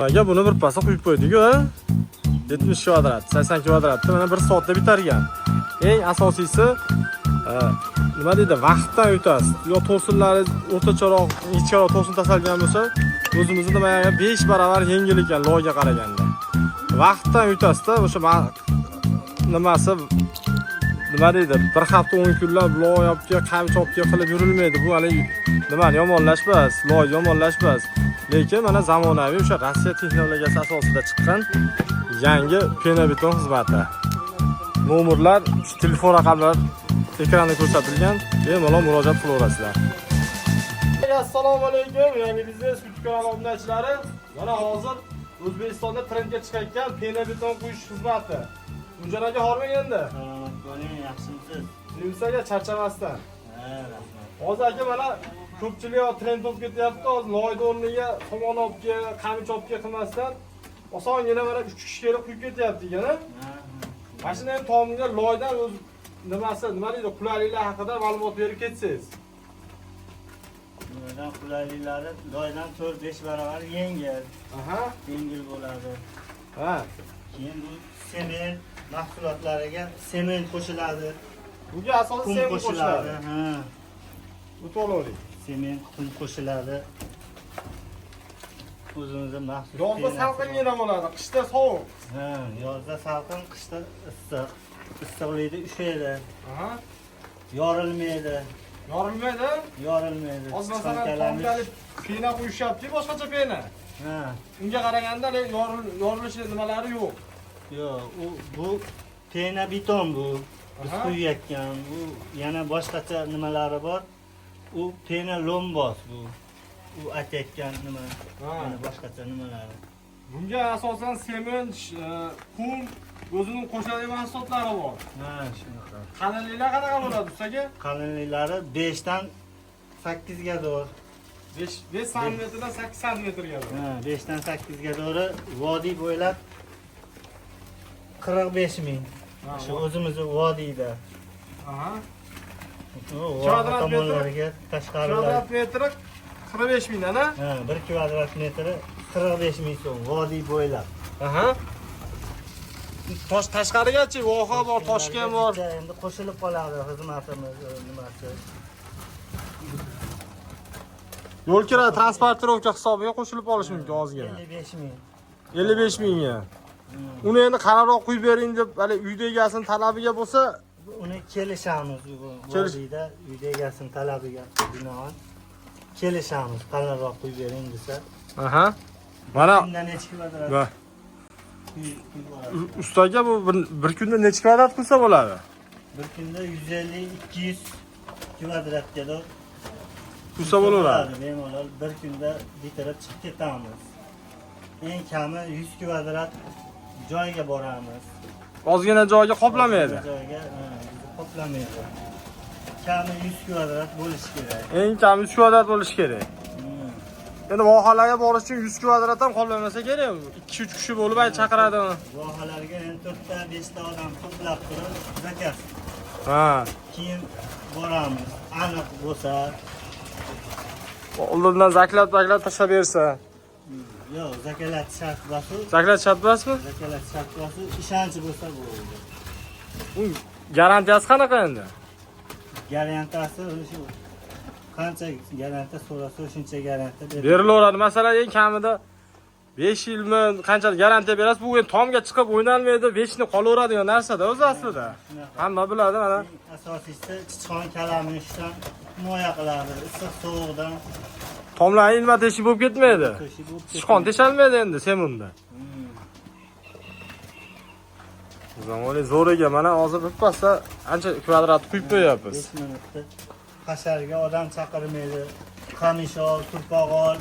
Aka buni bir pasa quyib qo'ydik-ku. 70 kvadrat, 80 kvadratni mana 1 soatda bitargan. Eng asosiysi nima deydi, vaqtdan o'tasiz. Yo to'sinlari o'rtacharoq, ichkaroq to'sin tasalgan bo'lsa, o'zimizni nima 5 barobar yengil ekan loyga qaraganda. Vaqtdan o'tasizda o'sha nimasi nima deydi, bir hafta 10 kunlab loy olibga, qamchi olibga qilib yurilmaydi. Bu hali nima yomonlashmas, loy yomonlashmas. Lekin mana zamonaviy o'sha Rossiya texnologiyasi asosida chiqqan yangi pena-beton xizmati. Nomerlar, telefon raqamlar ekranda ko'rsatilgan. Bemalol murojaat qilaverasizlar. Assalomu alaykum, yangi biznes YouTube kanali obunachilari. Mana hozir O'zbekistonda trendga chiqayotgan pena-beton quyish xizmati. Unjan aka hormaganda? Bo'ling, yaxshimisiz? Nimsaga charchamasdan. Rahmat. Hozir aka mana ko'pchilik trend bo'lib ketyapti. Hozir loyni o'rniga somon olibga, qamchi olibga qilmasdan osongina mana 3 kishi kelib quyib ketyapti ekan-a? Mashina ham tomga loydan o'z nima deydi, qulayliklar haqida ma'lumot berib ketsangiz. Loydan qulayliklari loydan 4-5 barobar yengil. Yengil bo'ladi. Ha. Keyin bu sement mahsulotlariga sement qo'shiladi. Bunga asosan sement qo'shiladi. Bu to'g'ri. Sement, qum qo'shiladi. O'zimizning mahsul. Yozda salqingina bo'ladi, qishda sovuq. Yozda salqin, qishda issiq. Issiqlikda ushaydi. Yorilmaydi. Yorilmaydi? Yorilmaydi. Hozir masalan tomgalik pena qo'yishyapti, boshqacha pena. Unga qaraganda yorilishi nimalari yo'q. Yo'q, bu pena beton bu. Biz quyayotgan. Bu yana boshqacha nimalari bor. U pena lombos bu. U aytayotgan nima? Yana boshqacha nimalari. Bunga asosan sement, qum, o'zining qo'shiladigan mahsulotlari bor. Shunaqa. Qalinliklar qanaqa bo'ladi ustoga? Qalinliklari 5 dan 8 ga doğru. 5 santimetrdan 8 santimetrga doğru. 5 dan 8 ga doğru vodiy bo'ylab 45 ming. Shu o'zimizning vodiyda. Kvadrat tomonlariga tashqarilar. Kvadrat metri 45 mingdan, a? 1 kvadrat metri 45 ming so'm vodiy bo'ylab. Tashqarigachi voha bor, toshgan bor. Endi qo'shilib qoladi xizmatimiz nimasi. Yo'l kira transportirovka hisobiga qo'shilib olish mumkin ozgina. 55 ming. 55 mingga. Uni endi qarorroq quyib bering deb, hali uyda egasining talabiga bo'lsa, uni kelishamiz bu vodiyda uyda egasining talabiga binoan kelishamiz. Qarorroq quyib bering desa. Mana kunda necha kvadrat? Ustaga bu bir kunda necha kvadrat qilsa bo'ladi? Bir kunda 150-200 kvadratga da qilsa bo'laveradi. Bemalol bir kunda bitirib chiqib ketamiz. Eng kami 100 kvadrat joyga boramiz. Ozgina joyga qoplamaydi. Joyga qoplamaydi. Kami 100 kvadrat bo'lishi kerak. Eng kami 100 kvadrat bo'lishi kerak. Endi vohalarga borish uchun 100 kvadrat ham qolmasa kerak. 2-3 kishi bo'lib ay chaqiradimi? Vohalarga endi 4 ta 5 ta odam to'plab turib zakaz. Keyin boramiz. Aniq bo'lsa, oldindan zaklab tashlab bersa. Yo'q, zakalat shart emas-ku. Zaklab shart emasmi? Zakalat shart emas, ishonch bo'lsa bo'ladi. U garantiyasi qanaqa endi? Garantiyasi shu. Qancha garantiya so'rasa, shuncha garantiya berilaveradi. Masalan, eng kamida 5 yilmi qancha garantiya berasiz? Bu endi tomga chiqib o'ynalmaydi, vechni qolaveradigan narsa-da o'zi aslida. Hamma biladi mana. Asosiysi chichqon kalamushdan himoya qiladi, issiq sovuqdan. Tomlar ilma teshik bo'lib ketmaydi. Chichqon teshalmaydi endi sementda. Zamonli zo'riga mana hozir bitpasda ancha kvadrat quyib qo'yapmiz. 5 minutda hasharga odam chaqirmaydi. Qamishol, turpog'ol.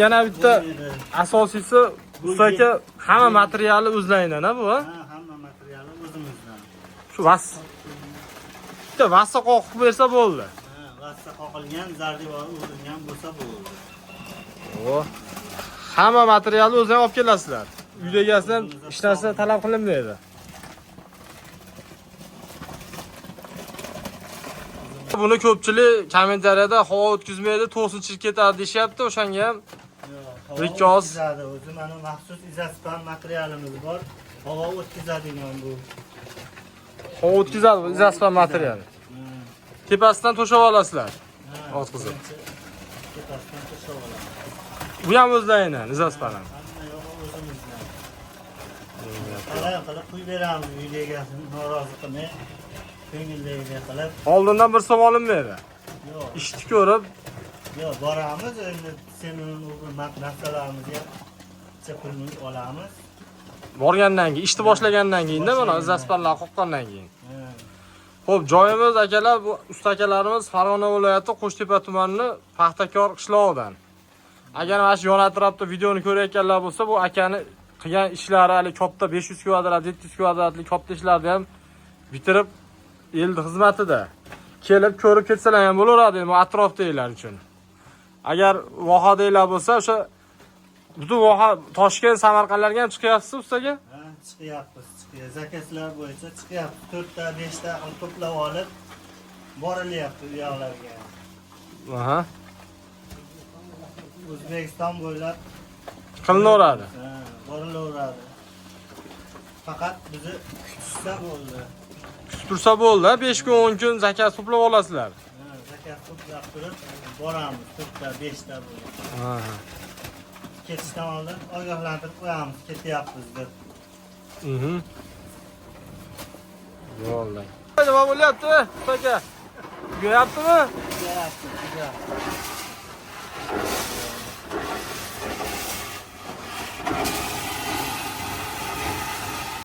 Yana bitta asosiysi ustaga hamma materiali o'zlaringdan-a bu? Hamma materiali o'zimizdan. Shu bitta vassa qoqib bersa bo'ldi. Vassa qoqilgan, zardivor urilgan bo'lsa bo'ldi. Hamma materialni o'zingizdan olib kelasizlar. Uyda egasidan hech narsa talab qilinmaydi. Buni ko'pchilik kommentariyada havo o'tkazmaydi, to'sinchilik ketadi deyapti, o'shanga ham Havo Bir ikki oz. o'tkazadi. O'zi mana maxsus izaspan materialimiz bor. Havo o'tkazadigan bu. Havo o'tkazadi bu izaspan material. Tepasidan to'shab olasizlar. O'tkazib. Tepasidan to'shab olamiz. Bu ham o'zlaringdan izaspan ham. Hamma yog'i o'zimizdan. Qalay qilib qo'yib beramiz uy egasini norozi qilmay. Ko'ngilligiga qilib. Oldindan bir so'm olinmaydi. Yo'q. Ishni ko'rib, Yo'q, boramiz endi semin narsalarimizni pulni olamiz. borgandan keyin, ishni boshlagandan keyin-da mana izaspanlar qoqqandan keyin. Xo'p, joyimiz akalar, bu usta akalarimiz Farg'ona viloyati Qo'shtepa tumanining Paxtakor qishlog'idan. Agar mana shu yon atrofda videoni ko'rayotganlar bo'lsa, bu akani qilgan ishlari hali katta 500 kvadrat, 700 kvadratli katta ishlarni ham bitirib eldi xizmatida. Kelib ko'rib ketsalar ham bo'laveradi bu atrofdagilar uchun. Agar vohadaglar bo'lsa, o'sha butun voha Toshkent, Samarqandlarga ham chiqyapsiz ustaga? Ha, chiqyapmiz. Zakazlar bo'yicha chiqyapti. 4 ta, 5 ta to'plab olib borilyapti u yoqlarga. Aha. O'zbekiston bo'ylab Qilinaveradi. ha, borilaveradi. Faqat bizni kutsa bo'ldi. Tursa bo'ldi, 5 kun, 10 kun zakaz to'plab olasizlar. Ha, zakaz to'plab turib boramiz. 4 ta, 5 ta bo'lib. Ha. Ketishdan oldin ogohlantirib qo'yamiz, ketyapmiz deb. Bo'ldi. Nima bo'lyapti, usta aka? Kuyaptimi? Ketyapmiz.